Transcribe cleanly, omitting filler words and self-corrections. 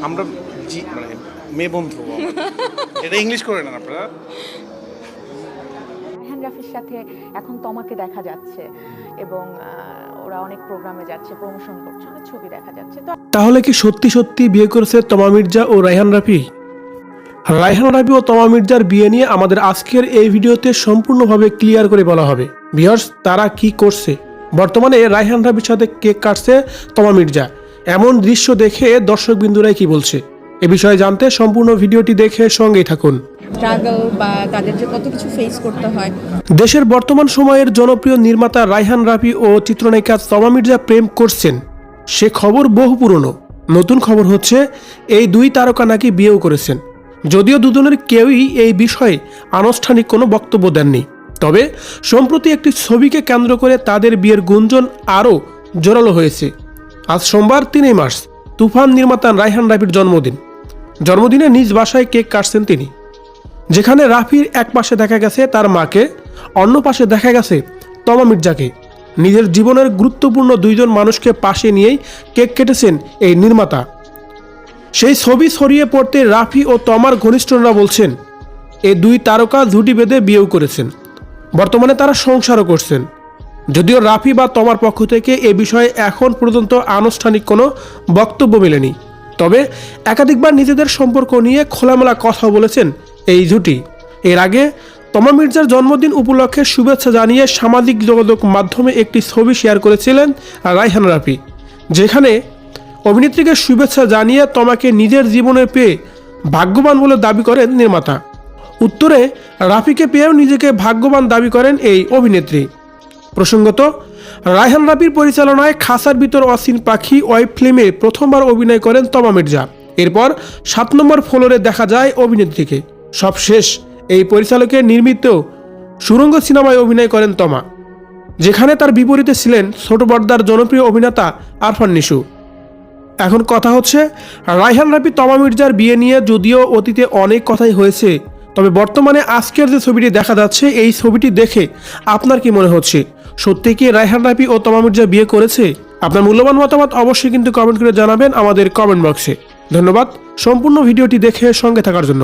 আমরা জি মানে মেয়ে বন্ধু এটা ইংলিশ করে না আপনারা। রায়হান রাফির সাথে এখন তমাকে দেখা যাচ্ছে এবং ওরা অনেক প্রোগ্রামে যাচ্ছে, প্রমোশন করছে, অনেক ছবি দেখা যাচ্ছে। তো তাহলে কি সত্যি সত্যি বিয়ে করেছে তমা মির্জা ও রায়হান রাফি? রায়হান রাফি ও তমা মির্জার বিয়ে নিয়ে আমাদের আজকের এই ভিডিওতে সম্পূর্ণভাবে ক্লিয়ার করে বলা হবে। ভিউয়ার্স, তারা কি করছে? বর্তমানে রায়হান রাফির সাথে কেক কাটছে তমা মির্জা, এমন দৃশ্য দেখে দর্শকবিন্দুরাই কি বলছে এ বিষয়ে জানতে সম্পূর্ণ ভিডিওটি দেখে সঙ্গেই থাকুন। স্ট্রাগল বা তাদের যে কত কিছু ফেস করতে হয়। দেশের বর্তমান সময়ের জনপ্রিয় নির্মাতা রায়হান রাফি ও চিত্রনায়িকা তমা মির্জা প্রেম করছেন, সে খবর বহু পুরনো। নতুন খবর হচ্ছে এই দুই তারকা নাকি বিয়েও করেছেন, যদিও দুজনের কেউই এই বিষয়ে আনুষ্ঠানিক কোনো বক্তব্য দেননি। তবে সম্প্রতি একটি ছবিকে কেন্দ্র করে তাদের বিয়ের গুঞ্জন আরও জোরালো হয়েছে। আজ সোমবার 3 মার্চ তুফান নির্মাতা রায়হান রাফির জন্মদিনে নিজ বাসায় কেক কাটছেন তিনি, যেখানে রাফির এক পাশে দেখা গেছে তার মাকে, অন্য পাশে দেখা গেছে তমা মির্জাকে। নিজের জীবনের গুরুত্বপূর্ণ দুইজন মানুষকে পাশে নিয়েই কেক কেটেছেন এই নির্মাতা। সেই ছবি ছড়িয়ে পড়তে রাফি ও তমার ঘনিষ্ঠরা বলছেন এই দুই তারকা জুটি বেঁধে বিয়েও করেছেন, বর্তমানে তারা সংসারও করছেন। যদিও রাফি বা তমার পক্ষ থেকে এ বিষয়ে এখন পর্যন্ত আনুষ্ঠানিক কোনো বক্তব্য মেলেনি, তবে একাধিকবার নিজেদের সম্পর্ক নিয়ে খোলামেলা কথা বলেছেন এই জুটি। এর আগে তমা মির্জার জন্মদিন উপলক্ষে শুভেচ্ছা জানিয়ে সামাজিক যোগাযোগ মাধ্যমে একটি ছবি শেয়ার করেছিলেন রায়হান রাফি, যেখানে অভিনেত্রীকে শুভেচ্ছা জানিয়ে তমাকে নিজের জীবনে পেয়ে ভাগ্যবান বলে দাবি করেন নির্মাতা। উত্তরে রাফিকে পেয়েও নিজেকে ভাগ্যবান দাবি করেন এই অভিনেত্রী। প্রসঙ্গত, রায়হান রাফির পরিচালনায় খাসার ভিতর অসীন পাখি ওয়েব ফিল্মে প্রথমবার অভিনয় করেন তমা মির্জা। এরপর 7 নম্বর ফ্লোরে দেখা যায় অভিনেত্রীকে। সবশেষ এই পরিচালকের নির্মিত সুরঙ্গ সিনেমায় অভিনয় করেন তমা, যেখানে তার বিপরীতে ছিলেন ছোট পর্দার জনপ্রিয় অভিনেতা আরফান নিশু। এখন কথা হচ্ছে, রায়হান রাফি তমা মির্জার বিয়ে নিয়ে যদিও অতীতে অনেক কথাই হয়েছে, তবে বর্তমানে আজকের যে ছবিটি দেখা যাচ্ছে এই ছবিটি দেখে আপনার কি মনে হচ্ছে? সত্যি কি রায়হান রাফি ও তমা মির্জা বিয়ে করেছে? আপনার মূল্যবান মতামত অবশ্যই কিন্তু কমেন্ট করে জানাবেন আমাদের কমেন্ট বক্সে। ধন্যবাদ সম্পূর্ণ ভিডিওটি দেখে সঙ্গে থাকার জন্য।